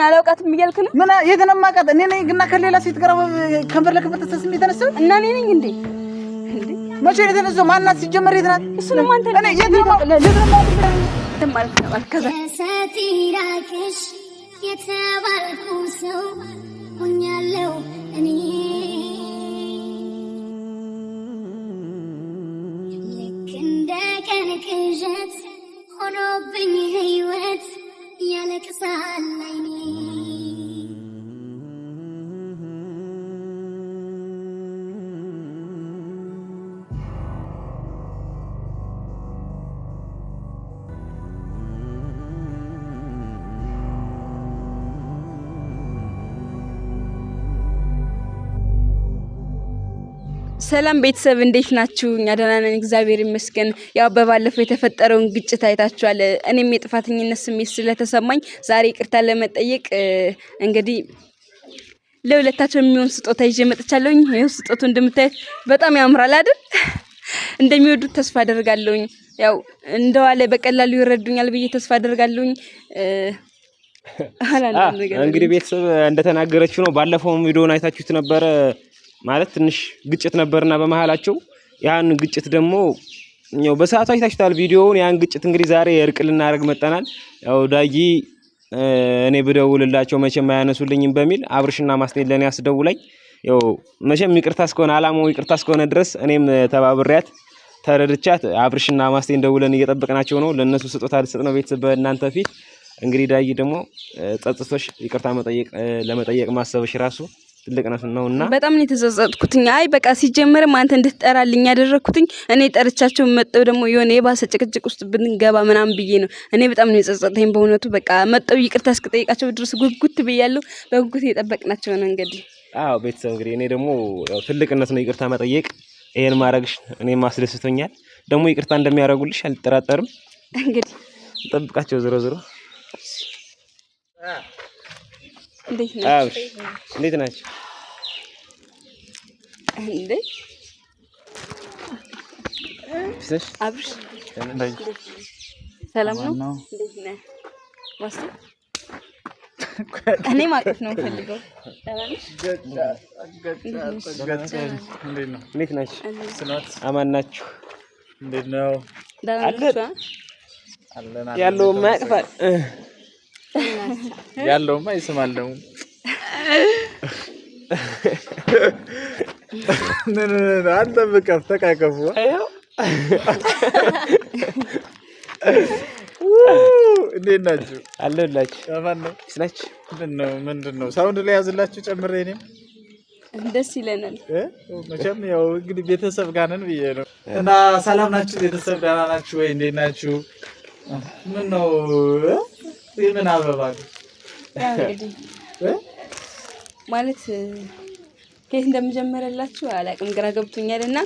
አላውቃትም እያልክ ነው? ምን የገነማቃት እኔ ነኝ ግና ከሌላ ሴት ጋር ከንፈር ለከንፈር ተሰስም የተነሳው እና እኔ ነኝ እንዴ? መቼ ነው የተነሳው? ማናት ሲጀመር የት ናት? እሱንም አንተ እኔ የት ነው ማለት ነው? ከዛ ሰቲራክሽ የተባልኩ ሰው ሆኛለሁ እኔ ልክ እንደ ቀን ቅዠት ሆኖብኝ ህይወት ያለቅሳል አይኔ ሰላም ቤተሰብ እንዴት ናችሁ? እኛ ደህና ነን እግዚአብሔር ይመስገን። ያው በባለፈው የተፈጠረውን ግጭት አይታችኋል። እኔም የጥፋተኝነት ስሜት ስለተሰማኝ ዛሬ ይቅርታ ለመጠየቅ እንግዲህ ለሁለታቸው የሚሆን ስጦታ ይዤ መጥቻለሁ። ይሄው ስጦታው እንደምታዩት በጣም ያምራል አይደል? እንደሚወዱት ተስፋ አደርጋለሁ። ያው እንደዋለ በቀላሉ ይረዱኛል ብዬ ተስፋ አደርጋለሁ። እንግዲህ ቤተሰብ እንደተናገረችው ነው። ባለፈው ቪዲዮውን አይታችሁት ነበር ማለት ትንሽ ግጭት ነበርና በመሃላቸው ያን ግጭት ደግሞ ነው በሰዓቱ አይታችሁታል ቪዲዮውን። ያን ግጭት እንግዲህ ዛሬ እርቅ ልናደርግ መጣናል። ያው ዳጊ እኔ ብደውልላቸው መቼም አያነሱልኝም በሚል አብርሽና ማስቴን ለኔ ያስደውለኝ ያው መቼም ይቅርታ እስከሆነ አላማው ይቅርታ እስከሆነ ድረስ እኔም ተባብሪያት ተረድቻት አብርሽና ማስቴን ደውለን እየጠበቅናቸው ነው። ለነሱ ስጦታ ልሰጥ ነው ቤተሰብ በእናንተ ፊት። እንግዲህ ዳጊ ደግሞ ጸጽቶሽ ይቅርታ ለመጠየቅ ማሰብሽ ራሱ ትልቅ ነውና በጣም ነው የተጸጸትኩትኝ። አይ በቃ ሲጀመርም አንተ እንድትጠራልኝ ያደረኩትኝ እኔ ጠርቻቸው መጣው ደግሞ የሆነ የባሰ ጭቅጭቅ ውስጥ ብንገባ ምናምን ብዬ ነው። እኔ በጣም ነው የጸጸተኝ በእውነቱ። በቃ መጣው ይቅርታ እስከጠይቃቸው ድረስ ጉጉት ብያለሁ። በጉጉት የጠበቅናቸው ነው እንግዲህ። አዎ ቤተሰብ እንግዲህ እኔ ደግሞ ያው ትልቅነት ነው ይቅርታ መጠየቅ። ይሄን ማድረግሽ እኔ ማስደስቶኛል። ደግሞ ይቅርታ እንደሚያደርጉልሽ አልጠራጠርም። እንግዲህ ጠብቃቸው ዝሮ እንዴት ናችሁ? እንዴት ናችሁ? እንዴ አብርሽ ሰላም ነው? እንዴት ነህ? ዋስቱ እኔ ማቀፍ ነው ፈልገው። እንዴት ናችሁ? አማን ናችሁ? እንዴት ነው? ያለውማ ያቅፋል ያለውማ ይስማል ደግሞ አንተ በቀፍ ተቃቀፉ። አይው እንዴት ናችሁ? አለላችሁ አማን ነው ስላች ምንድነው ሳውንድ ላይ ያዝላችሁ ጨምሬ እኔ ደስ ይለናል። መቼም ያው እንግዲህ ቤተሰብ ጋር ነን ብዬ ነው። እና ሰላም ናችሁ ቤተሰብ? ደህና ናችሁ ወይ? እንዴት ናችሁ? ምን ነው የምን አበባ ነው እንግዲህ ማለት ከየት እንደምጀምርላችሁ አላቅም፣ ግራ ገብቶኛልና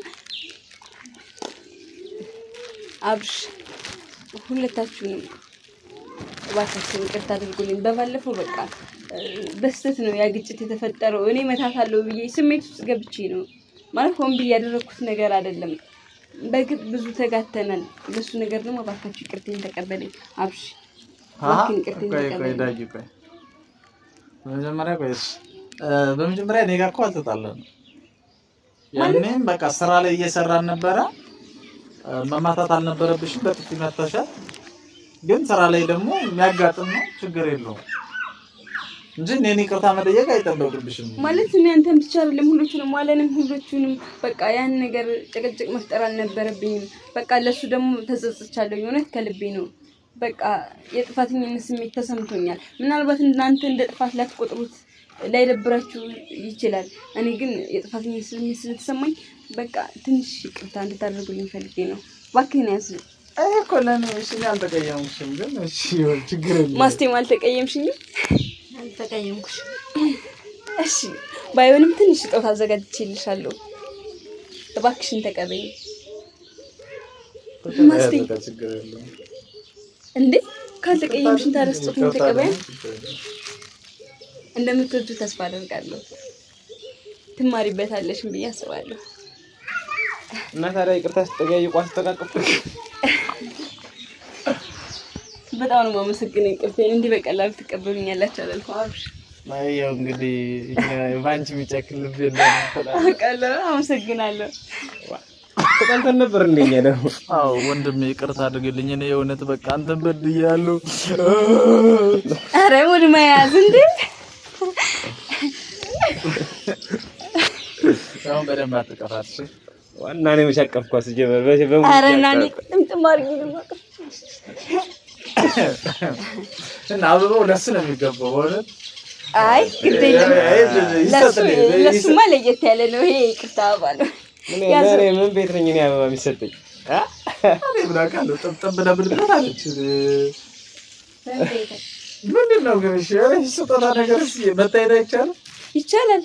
አብርሽ ሁለታችሁንም እባካችሁ ይቅርታ አድርጉልኝ። በባለፈው በቃ በስተት ነው ያ ግጭት የተፈጠረው። እኔ መታታለሁ ብዬ ስሜት ውስጥ ገብቼ ነው ማለት ሆን ብዬ ያደረኩት ነገር አይደለም። በግብ ብዙ ተጋተናል። ለሱ ነገር ደግሞ እባካችሁ ይቅርታዬን ተቀበለኝ አብርሽ። በመጀመሪያ እኔ ጋር እኮ አልተጣላንም። ያኔም በቃ ስራ ላይ እየሰራን ነበረ። መማታት አልነበረብሽም፣ በጥፊ መታሻል። ግን ስራ ላይ ደግሞ የሚያጋጥም ነው፣ ችግር የለውም እንጂ እኔ ይቅርታ መጠየቅ አይጠበቅብሽም። ማለት እኔ አንተም ብቻ አይደለም ሁሉንም በቃ ያን ነገር ጭቅጭቅ መፍጠር አልነበረብኝም። በቃ ለሱ ደግሞ ተጸጽቻለሁ። እውነት ከልቤ ነው። በቃ የጥፋተኝነት ስሜት ተሰምቶኛል። ምናልባት እናንተ እንደ ጥፋት ላትቆጥሩት ላይደብራችሁ ይችላል። እኔ ግን የጥፋተኝነት ስሜት ስለተሰማኝ በቃ ትንሽ ይቅርታ እንድታደርጉልኝ ፈልጌ ነው። እባክህን ያዝ። እኮ ለኔ እሺ አልተቀየምኩሽም፣ ግን እሺ ችግር የለም። ማስቴም አልተቀየምሽኝም? አልተቀየምኩሽም። እሺ ባይሆንም ትንሽ ስጦታ አዘጋጅቼልሻለሁ። እባክሽን ተቀበይኝ ማስቴ። ችግር የለም እንዴ ካልተቀየምሽን ታረስጡት ነው ተቀበይ። እንደምትወዱ ተስፋ አደርጋለሁ። ትማሪበታለሽም ብዬ አስባለሁ። እና ታዲያ ይቅርታ ስትጠይቁ አስተቃቀፉ በጣም ነው የማመሰግነው። ይቅርታዬን እንዲህ በቀላሉ ትቀበሉኛላችሁ አላልኩም። አብሽ ማየው እንግዲህ ባንቺ የሚጨክል ልብ የለም። ቀላል አመሰግናለሁ። ተቀልተን ነበር እንደኛ ደግሞ። አዎ ወንድሜ ይቅርታ አድርግልኝ። እኔ የእውነት በቃ አንተን በድያለሁ። ኧረ ሙድ መያዝ እንዴ! አሁን በደንብ አትቀፋሽ። ዋና ነው መሻቀፍኳ ሲጀመር በሙሉ። ኧረ እናኔ ጥምጥም አድርጊ ነው ማቀፍ እና አበባው ለሱ ነው የሚገባው ማለት። አይ ግድ የለም ለሱማ ለየት ያለ ነው ይሄ። ይቅርታ አባለ ምን ቤት ነኝ እኔ አበባ የሚሰጠኝ? እኔ ምን አውቃለሁ። ጥምጥም ለብልበት አለች። ምንድን ነው ግን? እሺ ስጦታ ነገርስ መታየት አይቻልም? ይቻላል።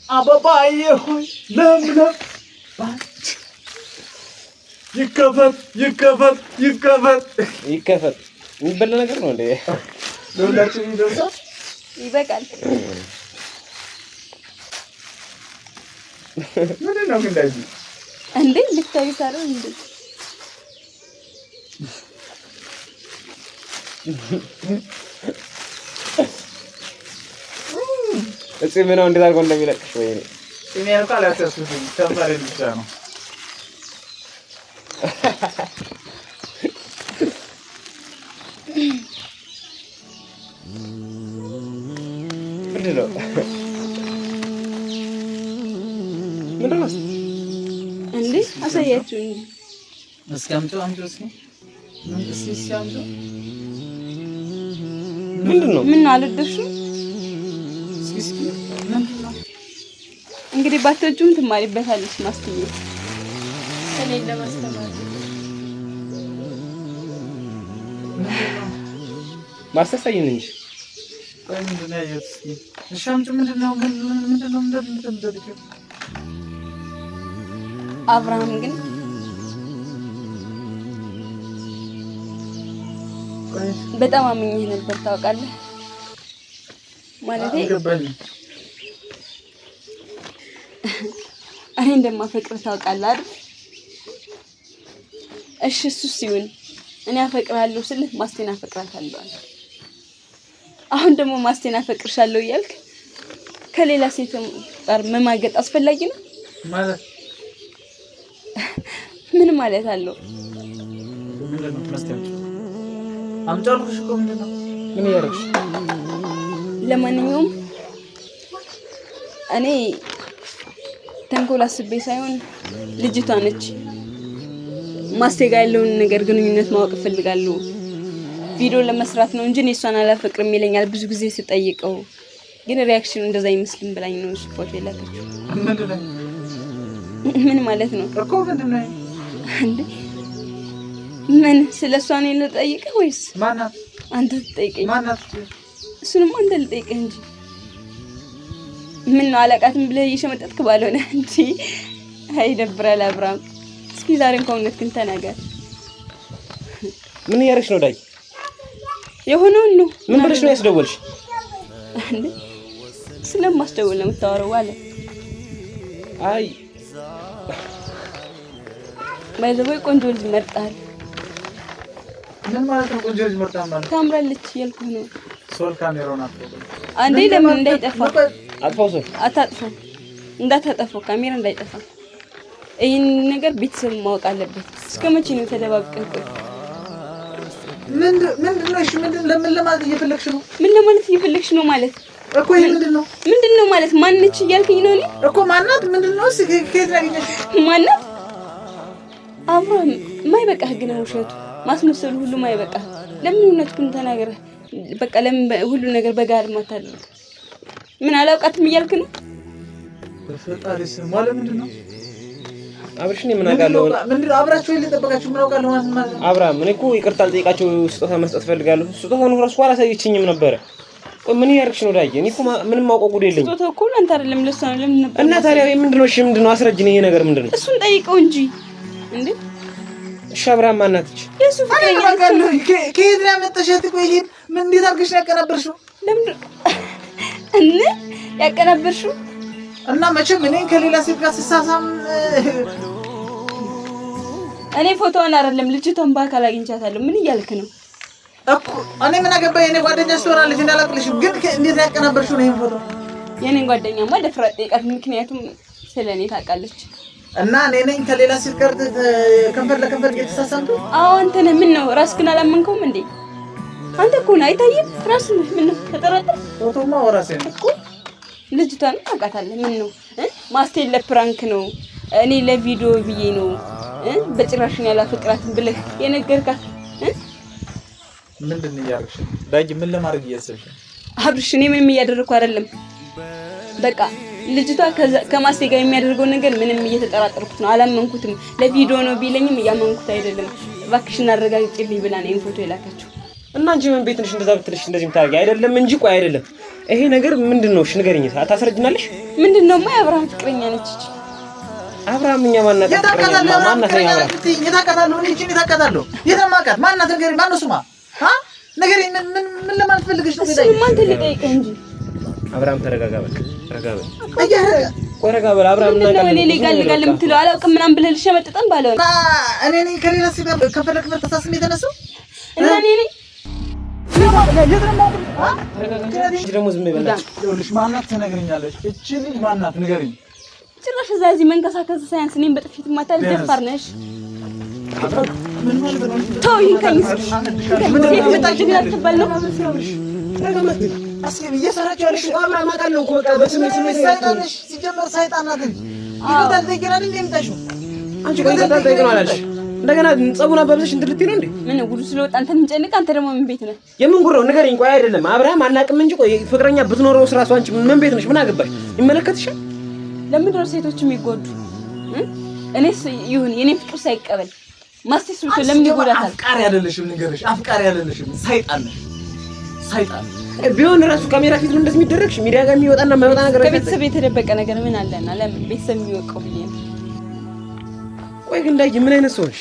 አበባዬ ሆይ ለምለም ይከፈት ይከፈት ይከፈት ይከፈት። የሚበላ ነገር ነው እንዴ? ለሁላችን ይደርሳል። ይበቃል። ምንድን ነው ግን እንደዚህ እንዴ? ልታዩት አይደል እንዴ? እሺ ምን ነው እንዴት አድርጎ እንደሚለቅሽ ወይ እኔ እኔ ያልኳል አላሰብኩትም። ተማሪ ብቻ ነው። ምንድን ነው ምንድን ነው እንዴ? አሳያችሁ እንጂ እስኪ አምጪው እስኪ አምጪው። ምንድን ነው? ምን አልወደድሽም? እስኪ ምንድን ነው? እንግዲህ ባትወጂውም ትማሪበታለሽ። ማስተዬ እኔ ለማስተማር ማስተሳየን እንጂ ቆይ ምንድን ነው ያየሁት? እስኪ እሺ አምጪው። ምንድን ነው ምንድን አብርሃም ግን በጣም አምኜህ ነበር ታውቃለህ። ማለቴ እኔ እንደማፈቅር ታውቃለህ አይደል? እሺ እሱስ ይሁን። እኔ አፈቅርሃለሁ ስልህ ማስቴን አፈቅራታለሁ። አሁን ደግሞ ማስቴን አፈቅርሻለሁ እያልክ ከሌላ ሴት ጋር መማገጥ አስፈላጊ ነው ማለት? ምን ማለት አለው? ምንድን ነው ማስቴን አምጫልኩሽ እኮ ምንድን ነው? ምን ያደርግሽ? ለማንኛውም እኔ ተንኮል አስቤ ሳይሆን ልጅቷ ነች ማስቴ ጋር ያለውን ነገር ግንኙነት ማወቅ እፈልጋለሁ። ቪዲዮ ለመስራት ነው እንጂ እኔ እሷን አላፈቅርም ይለኛል ብዙ ጊዜ ስጠይቀው፣ ግን ሪአክሽኑ እንደዛ አይመስልም ብላኝ ነው እሱ ፎቶ የላከችው። ምን ማለት ነው እኮ ምንድን ነው እንዴ? ምን ስለሷ ነው ልጠይቅህ ወይስ ማናት? አንተ ትጠይቀኝ? ማናት? እሱንም አንተ ልጠይቅህ እንጂ ምን ነው አላቃትም ብለህ እየሸመጠጥክ ባልሆነ እንጂ አይደብራል። አብርሃም እስኪ ዛሬ እንኳን እውነትህን ተናገር። ምን እያደረግሽ ነው ዳይ? የሆነውን ነው። ምን ብለሽ ነው ያስደወልሽ? እንዴ ስለማስደውል ነው የምታወራው አለ። አይ ባይዘው ቆንጆ ልጅ መርጣል። ምን ማለት ነው? ቆንጆ ልጅ መርጣል ማለት ታምራለች እያልኩህ ነው። ሶል ካሜራውን አጥቶ አንዴ ለምን እንዳይጠፋ አጥፋው። ሶል አታጥፋው፣ እንዳታጠፋው፣ ካሜራ እንዳይጠፋ። ይሄን ነገር ቤተሰብ ማወቅ አለበት። እስከመቼ ነው ተደባብቀን? ቆይ ምንድን ነው? እሺ ለምን ለማለት እየፈለግሽ ነው? ምን ለማለት እየፈለግሽ ነው ማለት እኮ ይሄ ምንድን ነው ማለት? ማነች እያልከኝ ነው? እኔ እኮ ማናት? ምንድን ነው? እስኪ ከየት ያገኘሽ ማናት? አብርሃም የማይበቃህ ግን ውሸቱ ማስመሰሉ ሁሉ የማይበቃህ። ለምን እውነቱን ተናገረ? በቃ ለምን ሁሉ ነገር በጋር ማታደርግ? ምን አላውቃትም እያልክ ነው? በፈጣሪ ስም ማለት ምንድን ነው? አብርሽ እኔ ምን አውቃለሁ? ምንድን ነው አብራችሁ ልጠበቃችሁ? ምን አውቃለሁ ማለት አብርሃም እኔ እኮ ይቅርታ ልጠይቃቸው ስጦታ መስጠት ፈልጋለሁ። ስጦታውን እራሱ አላሳየችኝም ነበረ። ምን ያርክሽ ነው ዳዬ? እኔ እኮ ምንም ማውቀው ጉድ የለኝም። ስጦታው እኮ አንተ አይደለም ለሷ ነው። ለምን ነበር እና ታዲያ ምንድን ነው? እሺ ምንድን ነው? አስረጅኝ። ይሄ ነገር ምንድን ነው? እሱን ጠይቀው እንጂ እንዴ። እሺ አብርሃም ማናትች? የሱ ፍቅረኛ ከየት ነው ያመጣሻት? ቆይ ይሄን ምን እንዴት አድርገሽ ነው ያቀናበርሽው? ለምን እነ ያቀናበርሽው? እና መቼም እኔን ከሌላ ሴት ጋር ስሳሳም እኔ ፎቶዋን አይደለም ልጅቷን በአካል አግኝቻታለሁ። ምን እያልክ ነው እኮ? እኔ ምን አገባኝ? እኔ ጓደኛሽ ትሆናለች እንዳላቅልሽም፣ ግን እንዴት ያቀናበርሽው ነው ይሄን ፎቶ? የኔን ጓደኛማ ደፍራ ጠይቃት፣ ምክንያቱም ስለኔ ታውቃለች። እና እኔ ነኝ ከሌላ ሴት ጋር ከንፈር ለከንፈር እየተሳሳምኩ? አዎ አንተ ነህ። ምን ነው ራስህን አላመንከውም እንዴ? አንተ እኮ ነው አይታይም? ራስህ ነህ። ምን ነው ተጠራጠር? ፎቶማ ወራሴ ነው እኮ ልጅቷን ታውቃታለህ። ምን ነው ማስቴል ለፕራንክ ነው እኔ ለቪዲዮ ብዬ ነው በጭራሽ ነው ያላፈቅራትም ብለህ የነገርካት? ምንድን ነው ያርክሽ? ዳጊ ምን ለማድረግ እያሰብሽ? አብርሽ እኔ ምንም እያደረኩ አይደለም። በቃ ልጅቷ ከማስቴ ጋር የሚያደርገው ነገር ምንም እየተጠራጠርኩት ነው። አላመንኩትም። ለቪዲዮ ነው ቢለኝም እያመንኩት አይደለም። እባክሽን አረጋግጪልኝ ብላ ነው ፎቶ የላከችው። እና አንቺ ምን ቤት ነሽ እንደዛ ብትልሽ እንደዚህ የምታደርጊ አይደለም እንጂ ቆይ አይደለም ይሄ ነገር ምንድነው? እሺ ንገሪኝ። ታስረጅናለሽ? ምንድነው? የአብርሃም ፍቅረኛ ነች እቺ። አብርሃም እኛ ማናት? የታቀታለሁ ማናት? የታቀታለሁ እኔ እቺን የታቀታለሁ የታማቃት ማናት? ንገሪኝ። ማነው ስማ? ንገሪኝ። ምን ለማለት ፈልገሽ ነው? እሱማ አንተ ልጠይቅህ እንጂ። አብርሃም ተረጋጋ፣ በቃ ተረጋጋ። ቆይ ረጋ በል አብርሃም። እና እኔ ሊጋልጋል የምትለው አላውቅም ምናምን ብለህ ልሸመጥጠን ባለው እና እኔ ነኝ ከሌላ ሴት ጋር ከፈለክ ተሳስሜ የተነሳው እና እኔ ነኝ ደግሞ ዝም ይበላል። ይኸውልሽ ማናት ትነግሪኛለሽ? እቺ ልጅ ማናት ንገሪኝ። ጭራሽ እዛ እዚህ መንቀሳቀስ ሳይንስ እኔን በጥፊት ማታል ደፋር ነሽ። ምን ማለት ነው? ተው ይንከኝስ ምን የምታጅብ ያልተባል ነው። አስኪ እየሰራች ያለሽ አብርሃም አውቃለሁ እኮ በቃ በስሜት ሰይጣንሽ ሲጀመር ሰይጣን ናት እንጂ ይወጣል ተይቀራል እንዴ የምታሽው አንቺ ቆይ ይወጣል ተይቀራል አለሽ። እንደገና ጸቡና በብለሽ እንድትይ ነው እንዴ? ምን ጉዱ ስለወጣ አንተ ምን ጨንቅ? አንተ ደግሞ ምን ቤት ነህ? የምን ጉድ ነው ንገሪኝ። ቆይ አይደለም አብርሃም አናውቅም እንጂ ቆይ ፍቅረኛ ብትኖረው ስራሱ አንቺ ምን ቤት ነሽ? ምን አገባሽ? ይመለከትሻል። ለምንድን ነው ሴቶች የሚጎዱ? እኔስ ይሁን የኔ ፍቅር ሳይቀበል ማስቴስ ብሎ ለምን ይጎዳታል? አፍቃሪ አይደለሽም ንገርሽ። አፍቃሪ አይደለሽም ሰይጣን ነሽ። ሰይጣን ቢሆን ራሱ ካሜራ ፊት ነው እንደዚህ የሚደረግሽ። ሚዲያ ጋር የሚወጣና የማይወጣ ነገር ከቤተሰብ የተደበቀ ነገር ምን አለና ለምን ቤተሰብ የሚወቀው ብዬ ነው። ቆይ ግን ዳጊ ምን አይነት ሰው ነሽ?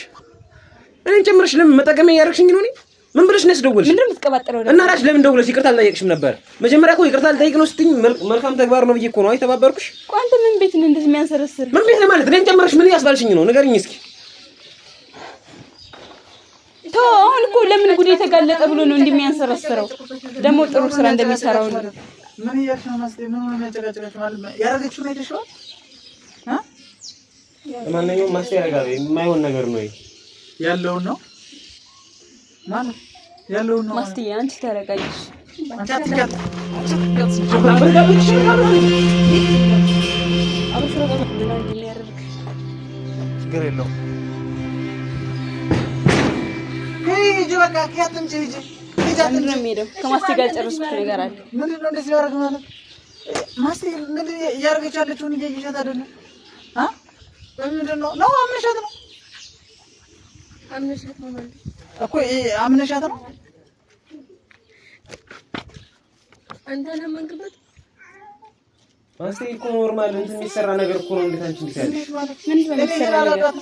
እኔን ጨምረሽ ለምን መጠቀሚያ እያደረግሽኝ ነው? እኔ ምን ብለሽ ነው ያስደወልሽ? ምንድን ነው የምትቀባጥረው? እና ራስሽ ለምን ደውለሽ ይቅርታ አልጠየቅሽም ነበር? መጀመሪያ እኮ ይቅርታ አልጠየቅ ነው ስትይኝ መልካም ተግባር ነው ብዬ እኮ ነው አይተባበርኩሽ። ቆይ አንተ ምን ቤት ነው እንደዚህ የሚያንሰረስር? ምን ቤት ነው ማለት? እኔን ጨምረሽ ምን ያስባልሽኝ ነው? ንገሪኝ እስኪ። ተው አሁን እኮ ለምን ጉድ የተጋለጠ ብሎ ነው እንደሚያንሰረስረው? ደግሞ ጥሩ ስራ እንደሚሰራው ነው። ምን እያልሽ ነው? ማስቴ ምን ሆነ የሚያጨቃጭቃችሁ ማለት ነው? ያደረገችው ነው የተሽዋል ለማንኛውም ማስቴ ያረጋል የማይሆን ነገር ነው ያለውን ነው ማለት ያለውን ነው። ማስቴ አንቺ ተረጋጊሽ። አንቺ አትጋጥ ችግር የለውም። ሂጂ በቃ ከያትምጪ ሂጂ ሂጂ። ምንድን ነው የሚሄደው? ከማስቴ ጋር ጨረስኩት ነገር አለ። ምንድን ነው እንደዚህ ያደርግ ማለት? ማስቴ እንግዲህ እያደረገች ያለችውን እያየሻት አይደለም? ምንድን ነው ነው አምነሻት ነው? አምነሻት ነው ማለት እኮ አምነሻት ነው። አንተ ነህ መንገበት ማስቴ እኮ ኖርማል እንትን የሚሰራ ነገር እኮ ነው። እንዴት አንቺ እንዴት ያለሽ ምንድን ነው የሚሰራ ነገር?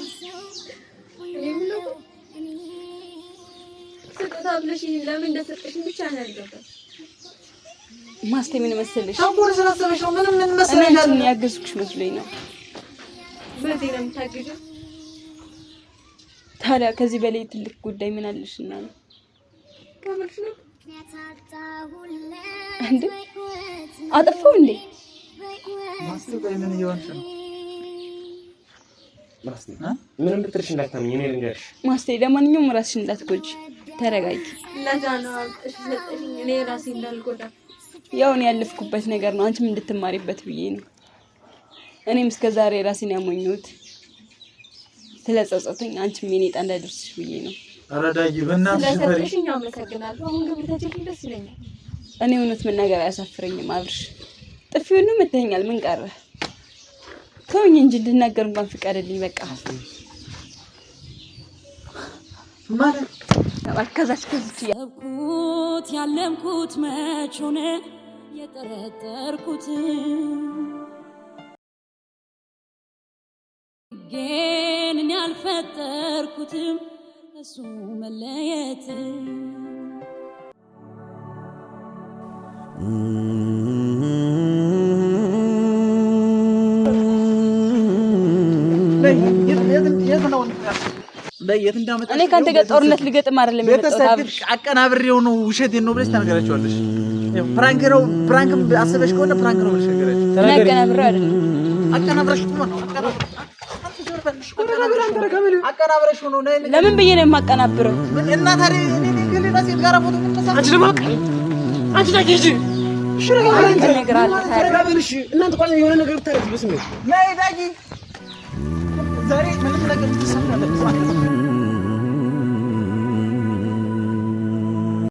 ስጦታ ብለሽ ለምን እንደሰጠሽኝ ብቻ ነው ያልገባኝ። ማስቴ ምን መሰለሽ? ታውቁ ስላሰበሽ ነው። ምን መሰለሽ? እኔ ያገዝኩሽ መስሎኝ ነው። በዚህ ነው የምታግዢው? ታዲያ ከዚህ በላይ ትልቅ ጉዳይ ምን አለሽና ነው? ከመልሽ ነው እንዴ አጠፋው እንዴ? ማስቴ ቆይ ምን እየሆንሽ ነው? ማስቴ ምንም ብትልሽ እንዳታምኝ እኔ ልንገርሽ። ማስቴ ለማንኛውም ራስሽን እንዳትጎጂ ተረጋጊ። ለዛ ነው አውጥተሽ ሰጠሽኝ እኔ ራሴ እንዳልጎዳ። ያው እኔ ያለፍኩበት ነገር ነው አንቺም እንድትማሪበት ብዬ ነው። እኔም እስከዛሬ ራሴን ያሞኘሁት ስለጸጸተኝ አንቺም የኔ ዕጣ እንዳይደርስሽ ብዬ ነው። ኧረ ዳጊ በእናትሽ ፈሪ። ስለሰጠሽኝ አመሰግናለሁ። አሁን ግን ብታችልኝ ደስ ይለኛል። እኔ እውነት መናገር አያሳፍረኝም አብርሽ። ጥፊውን መተኛል ምን ቀረ? ተውኝ እንጂ እንድናገር እንኳን ፍቀድልኝ በቃ። ማለት ከዛች ያሰብኩት ያለምኩት መች ሆነ የጠረጠርኩት ግን እኔ አልፈጠርኩትም እሱ መለየት በየት እንዳመጣ እኔ ካንተ ጋር ጦርነት ልገጥም አይደለም ቤተሰብ አቀናብሬው ነው ውሸቴን ነው ብለሽ ተናገራችኋለሽ። ፕራንክ ነው ፕራንክም አሰበሽ ከሆነ ፕራንክ ነው ብለሽ ተናገራችሁ። አቀናብሬው አይደለም አቀናብረሽ ነው አቀናብረሽ ነው ነይ ለምን ብዬ ነው የማቀናብረው? ምን እና ታዲያ እኔ ገሌላ ሴት ጋር ፎቶ ተነሳ አንቺ ደግሞ አንቺ ታኪጂ እሺ ነገር አለ ተረጋብልሽ እናንተ ቋን የሆነ ነገር ብታረግ በስሜ ነይ ዳጊ ዛሬ ምንም ነገር ተሰማለ